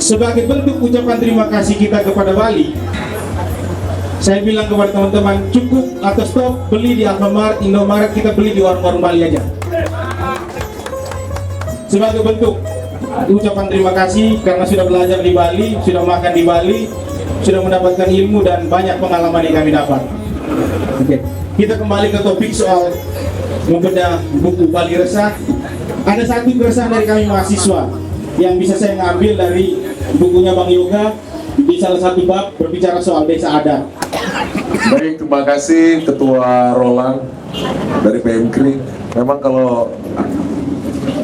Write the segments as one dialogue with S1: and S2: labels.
S1: sebagai bentuk ucapan terima kasih kita kepada Bali, saya bilang kepada teman-teman, cukup atau stop beli di Alfamart, Indomaret, kita beli di warung-warung Bali aja. Sebagai bentuk ucapan terima kasih karena sudah belajar di Bali, sudah makan di Bali, sudah mendapatkan ilmu dan banyak pengalaman yang kami dapat. Oke, kita kembali ke topik soal membedah buku Bali Resah. Ada satu keresahan dari kami mahasiswa yang bisa saya ngambil dari bukunya Bang Yoga di salah satu bab berbicara soal desa adat.
S2: Baik, terima kasih Ketua Roland dari PMKRI. Memang kalau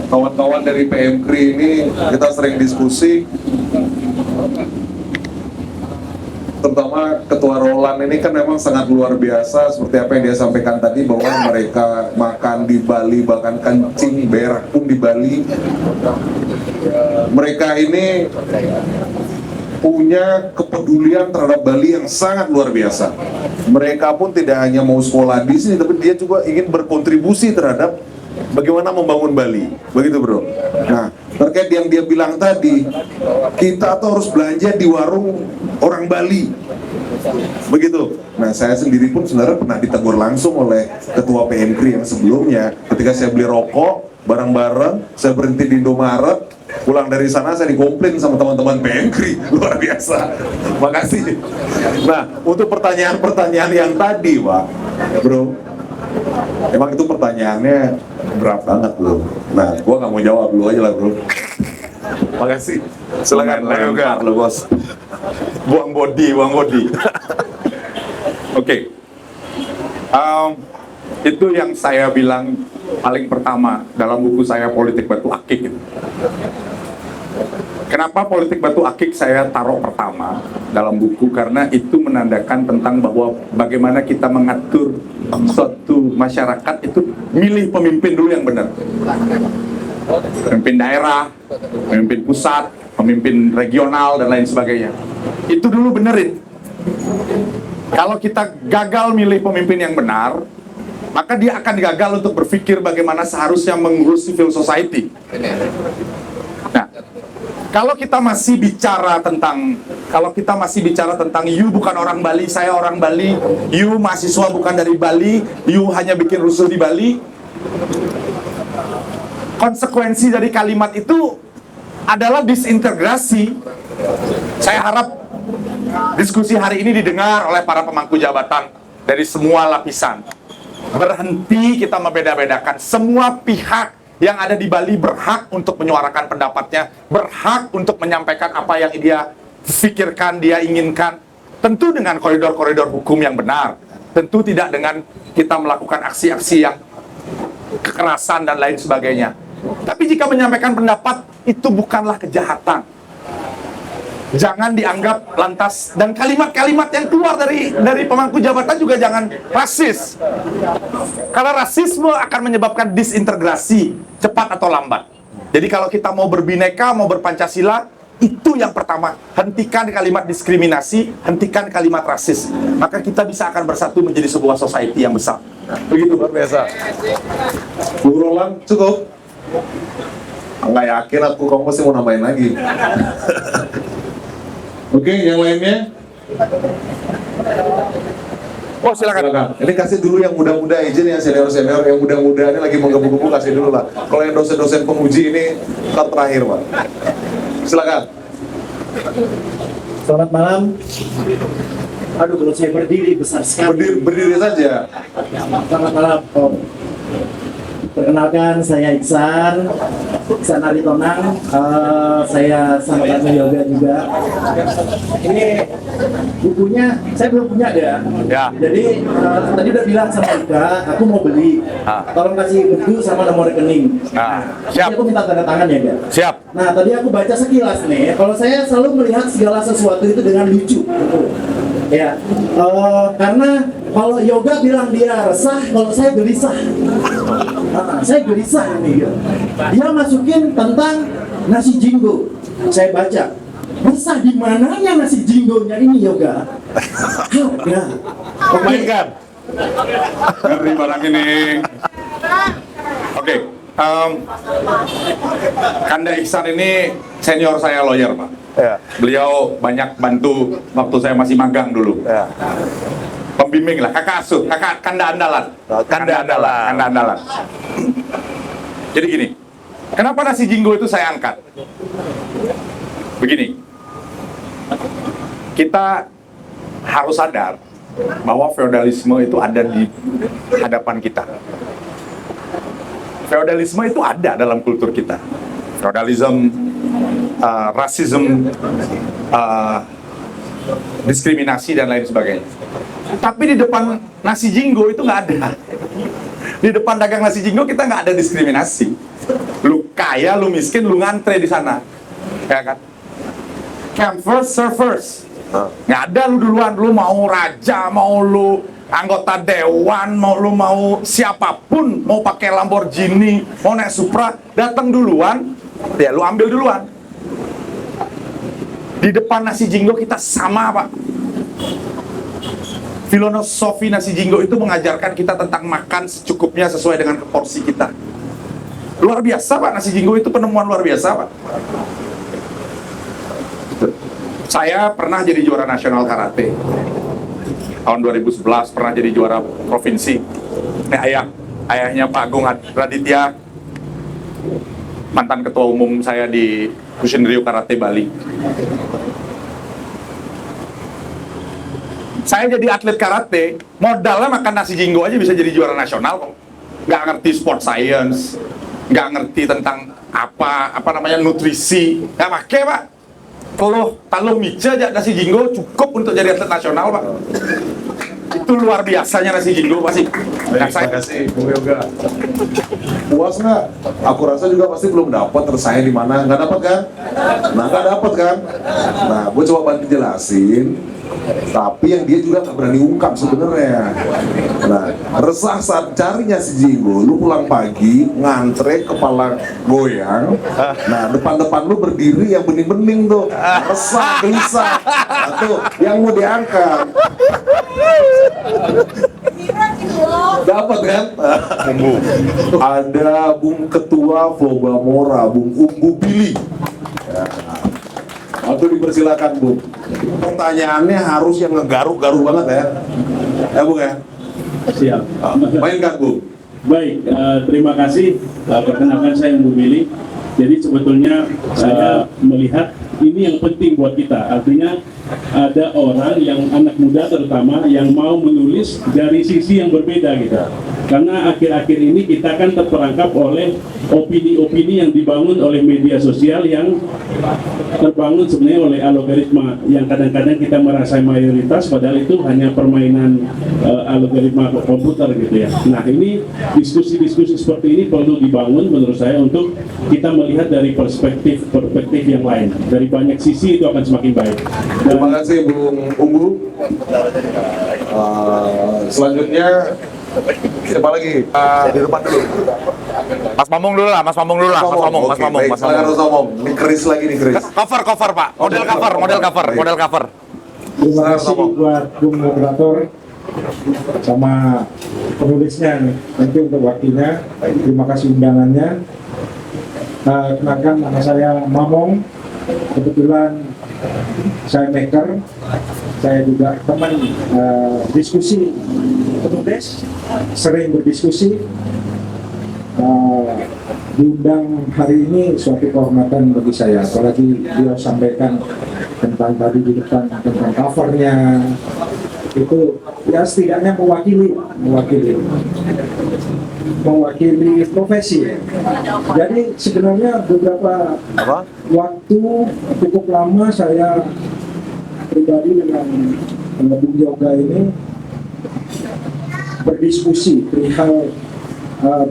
S2: kawan-kawan dari PMKRI ini kita sering diskusi, terutama Ketua Roland ini kan memang sangat luar biasa seperti apa yang dia sampaikan tadi, bahwa mereka makan di Bali, bahkan kencing berak pun di Bali. Mereka ini punya kepedulian terhadap Bali yang sangat luar biasa. Mereka pun tidak hanya mau sekolah di sini, tapi dia juga ingin berkontribusi terhadap bagaimana membangun Bali. Begitu, bro. Nah, terkait yang dia bilang tadi, kita tuh harus belanja di warung orang Bali. Begitu. Nah, saya sendiri pun sebenarnya pernah ditegur langsung oleh Ketua PMKRI yang sebelumnya. Ketika saya beli rokok bareng-bareng, saya berhenti di Indomaret, pulang dari sana saya dikomplain sama teman-teman PMKRI. Luar biasa. Makasih. Nah, untuk pertanyaan-pertanyaan yang tadi, Pak, bro, emang itu pertanyaannya berat banget, bro. Nah, gua nggak mau jawab, lu aja lah, bro. Makasih. Silakan, Yoga.
S3: Lu, bos. Buang body. Oke. Itu yang saya bilang paling pertama dalam buku saya Politik Batu Akik. Kenapa Politik Batu Akik saya taruh pertama dalam buku? Karena itu menandakan tentang bahwa bagaimana kita mengatur suatu masyarakat itu milih pemimpin dulu yang benar. Pemimpin daerah, pemimpin pusat, pemimpin regional, dan lain sebagainya. Itu dulu benerin. Kalau kita gagal milih pemimpin yang benar, maka dia akan gagal untuk berpikir bagaimana seharusnya mengurus civil society. Nah, kalau kita masih bicara tentang you bukan orang Bali, saya orang Bali, you mahasiswa bukan dari Bali, you hanya bikin rusuh di Bali, konsekuensi dari kalimat itu adalah disintegrasi. Saya harap diskusi hari ini didengar oleh para pemangku jabatan dari semua lapisan. Berhenti kita membeda-bedakan. Semua pihak yang ada di Bali berhak untuk menyuarakan pendapatnya, berhak untuk menyampaikan apa yang dia pikirkan, dia inginkan. Tentu dengan koridor-koridor hukum yang benar. Tentu tidak dengan kita melakukan aksi-aksi yang kekerasan dan lain sebagainya. Tapi jika menyampaikan pendapat itu bukanlah kejahatan. Jangan dianggap lantas, dan kalimat-kalimat yang keluar dari pemangku jabatan juga jangan rasis. Karena rasisme akan menyebabkan disintegrasi cepat atau lambat. Jadi kalau kita mau berbineka, mau berpancasila, itu yang pertama, hentikan kalimat diskriminasi, hentikan kalimat rasis. Maka kita bisa akan bersatu menjadi sebuah society yang besar. Begitu, luar biasa.
S2: Bu Roland, cukup? Nggak yakin aku, kamu pasti mau nambahin lagi. Oke, yang lainnya?
S3: Oh, silakan.
S2: Ini kasih dulu yang muda-muda, izin yang senior-senior, yang muda-muda ini lagi menggebu-gebu, kasih dulu lah. Kalau yang dosen-dosen penguji ini ntar terakhir, Pak. Silakan.
S4: Selamat malam. Aduh, kalau saya berdiri besar sekali.
S2: Berdiri saja.
S4: Selamat malam, Om. Perkenalkan, saya Iksan Aritonang. Saya sama Kak Yoga juga. Ini bukunya saya belum punya ya. Jadi tadi udah bilang sama Ika, aku mau beli. Tolong kasih buku sama nomor rekening.
S3: Siap.
S4: Jadi aku minta tanda tangan ya, Kak.
S3: Siap.
S4: Nah, tadi aku baca sekilas nih. Kalau saya selalu melihat segala sesuatu itu dengan lucu. Ya, karena kalau Yoga bilang dia resah, kalau saya gelisah. Saya gelisah nih, gitu. Dia masukin tentang nasi jinggo. Saya baca, resah di mananya nasi jinggonya ini, Yoga? Harga.
S3: Mainkan. Ngeri barang ini. Oke. Kanda Iksan ini senior saya lawyer, Pak. Ya. Beliau banyak bantu waktu saya masih magang dulu. Ya. Pembimbing lah, kakak asuh, kakak kanda andalan. Kanda andalan. Jadi gini, kenapa nasi jinggo itu saya angkat? Begini, kita harus sadar bahwa feodalisme itu ada di hadapan kita. Feodalisme itu ada dalam kultur kita. Feodalisme, rasisme, diskriminasi dan lain sebagainya. Tapi di depan nasi jinggo itu nggak ada. Di depan dagang nasi jinggo kita nggak ada diskriminasi. Lu kaya, lu miskin, lu ngantre di sana, ya kan? Come first, serve first. Nggak ada lu duluan. Lu mau raja, mau lu anggota dewan, lu mau siapapun, mau pakai Lamborghini, mau naik Supra, datang duluan, ya lu ambil duluan. Di depan nasi jinggo kita sama, Pak. Filosofi nasi jinggo itu mengajarkan kita tentang makan secukupnya sesuai dengan porsi kita. Luar biasa, Pak. Nasi jinggo itu penemuan luar biasa, Pak. Saya pernah jadi juara nasional karate. Tahun 2011 pernah jadi juara provinsi. Ini ayahnya Pak Agung Raditya, mantan ketua umum saya di Kushinryu Karate Bali. Saya jadi atlet karate, modalnya makan nasi jinggo aja bisa jadi juara nasional kok. Nggak ngerti sport science, nggak ngerti tentang apa namanya nutrisi, nggak pakai, Pak. Taluh mica aja nasi jinggo cukup untuk jadi atlet nasional, Pak. Itu luar biasanya nasi jinggo pasti.
S2: Baik, terima kasih, Bung Yoga. Puas nggak? Aku rasa juga pasti belum dapat tersaing di mana. Nggak dapat kan? Nah, nggak dapat kan? Nah, gue coba bantu jelasin. Tapi yang dia juga nggak berani ungkap sebenarnya. Nah, resah saat carinya si jinggo. Lu pulang pagi, ngantre, kepala goyang. Nah, depan-depan lu berdiri yang bening-bening tuh. Resah, gelisah. Nah, tuh, yang mau diangkat. Dapat kan? Ada Bung Ketua Floba Mora, Bung Umbu Billy. Ya. Atau dipersilakan, Bung. Pertanyaannya harus yang ngegaruk-garuk banget ya. Ya, Bung ya.
S1: Siap.
S2: Mainkan, Bung.
S1: Baik, terima kasih. Perkenalkan saya Bu Billy. Jadi sebetulnya saya melihat ini yang penting buat kita. Artinya ada orang yang anak muda terutama yang mau menulis dari sisi yang berbeda gitu. Karena akhir-akhir ini kita kan terperangkap oleh opini-opini yang dibangun oleh media sosial yang terbangun sebenarnya oleh algoritma yang kadang-kadang kita merasa mayoritas padahal itu hanya permainan algoritma komputer gitu ya. Nah, ini diskusi-diskusi seperti ini perlu dibangun menurut saya untuk kita melihat dari perspektif yang lain. Dari banyak sisi itu akan semakin baik.
S2: Terima kasih, Bung Umbu. Selanjutnya siapa lagi? Di depan dulu.
S3: Mas Mamung dulu lah, Mas Mamung.
S2: Ini keris lagi nih, keris.
S3: Cover, Pak. Model cover.
S5: Terima kasih buat Bung Moderator sama penulisnya nih. Thank you untuk waktunya. Terima kasih undangannya. Kenalkan, nama saya Mamong. Kebetulan saya maker. Saya juga teman diskusi penulis, sering berdiskusi. Diundang hari ini suatu kehormatan bagi saya, apalagi dia sampaikan tentang tadi di depan tentang covernya itu ya setidaknya mewakili profesi. Jadi sebenarnya beberapa waktu cukup lama saya pribadi dengan Bung Yoga ini berdiskusi perihal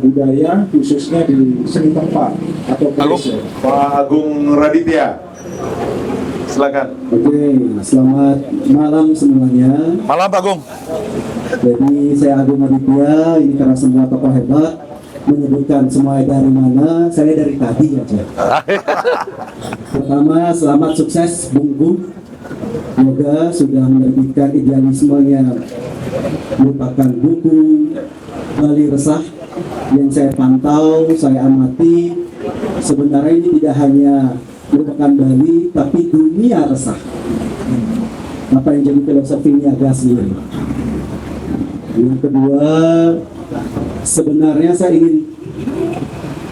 S5: budaya khususnya di seni tempat atau
S2: Pak Agung Raditya, silakan.
S6: Oke, selamat malam semuanya.
S3: Malam, Pak Agung.
S6: Jadi saya Agung Aditya, ini karena semua tokoh hebat menyebutkan semua dari mana, saya dari tadi aja. Pertama, selamat sukses Bung Yoga sudah menerbitkan idealismenya, merupakan buku Bali Resah yang saya pantau, saya amati. Sebenarnya ini tidak hanya merupakan Bali, tapi dunia resah. Apa yang jadi filosofi niaga sendiri. Yang kedua, sebenarnya saya ingin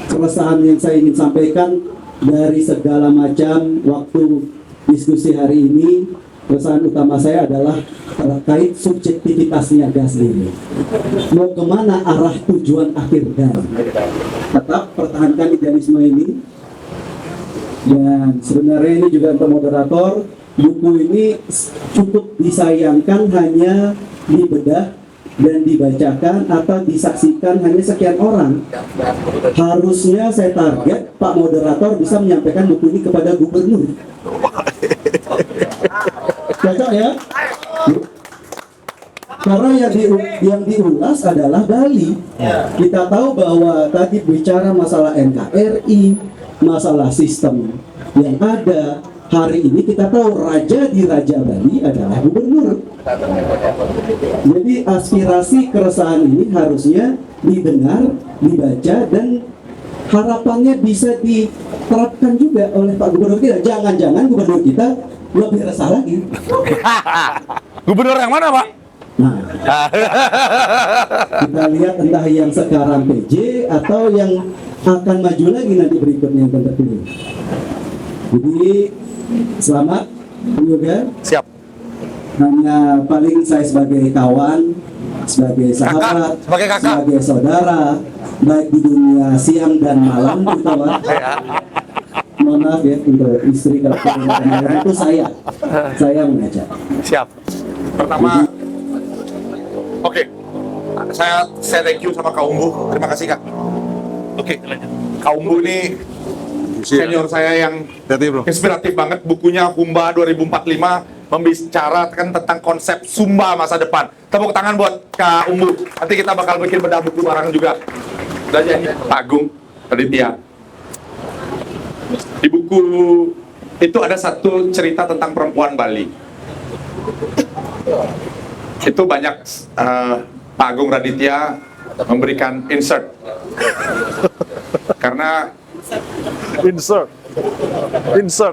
S6: keresahan yang saya ingin sampaikan dari segala macam waktu diskusi hari ini, keresahan utama saya adalah terkait subjektivitas niaga sendiri. Mau kemana arah tujuan akhir dari? Tetap pertahankan idealisme ini. Dan sebenarnya ini juga untuk moderator, buku ini cukup disayangkan hanya dibedah dan dibacakan atau disaksikan hanya sekian orang. Harusnya saya target Pak Moderator bisa menyampaikan buku ini kepada gubernur. Cocok ya? Karena yang diulas adalah Bali. Kita tahu bahwa tadi bicara masalah NKRI, masalah sistem yang ada. Hari ini kita tahu raja di Raja Bali adalah gubernur. Jadi aspirasi keresahan ini harusnya didengar, dibaca, dan harapannya bisa diterapkan juga oleh Pak Gubernur kita. Jangan-jangan gubernur kita lebih resah lagi.
S3: Gubernur yang mana, Pak?
S6: Nah, kita lihat entah yang sekarang PJ atau yang akan maju lagi nanti berikutnya yang akan terpilih. Jadi selamat juga.
S3: Siap.
S6: Hanya paling saya sebagai kawan, sebagai sahabat,
S3: sebagai kakak.
S6: sebagai saudara, baik di dunia siang dan malam gitu Pak. Mohon maaf ya untuk istri kalau itu saya mengajak.
S3: Siap. Pertama, oke. Saya thank you sama Kak Umbu. Terima kasih, Kak. Oke. Kak Umbu ini senior saya yang inspiratif banget. Bukunya Humba 2045 membicarakan tentang konsep Sumba masa depan. Tepuk tangan buat Kak Umbu. Nanti kita bakal bikin bedah buku bareng juga. Udah jadi Pak Agung Aditya. Di buku itu ada satu cerita tentang perempuan Bali. Itu banyak Pak Agung Raditya memberikan insert karena
S7: Insert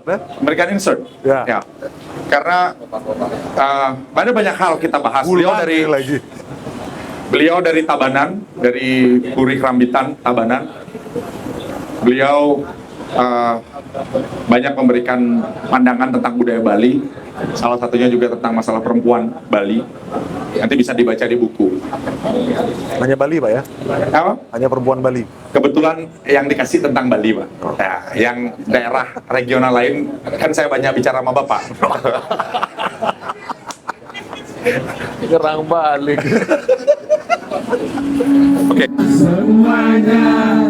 S7: ya?
S3: memberikan insert
S7: Ya.
S3: karena ada banyak hal kita bahas. Beliau dari Tabanan, dari Puri Kerambitan Tabanan. Beliau banyak memberikan pandangan tentang budaya Bali. Salah satunya juga tentang masalah perempuan Bali. Nanti bisa dibaca di buku.
S7: Hanya Bali, Pak ya?
S3: Apa?
S7: Hanya perempuan Bali.
S3: Kebetulan yang dikasih tentang Bali, Pak. Ya, yang daerah regional lain, kan saya banyak bicara sama Bapak.
S7: Gerang balik.
S3: Oke.
S8: Semuanya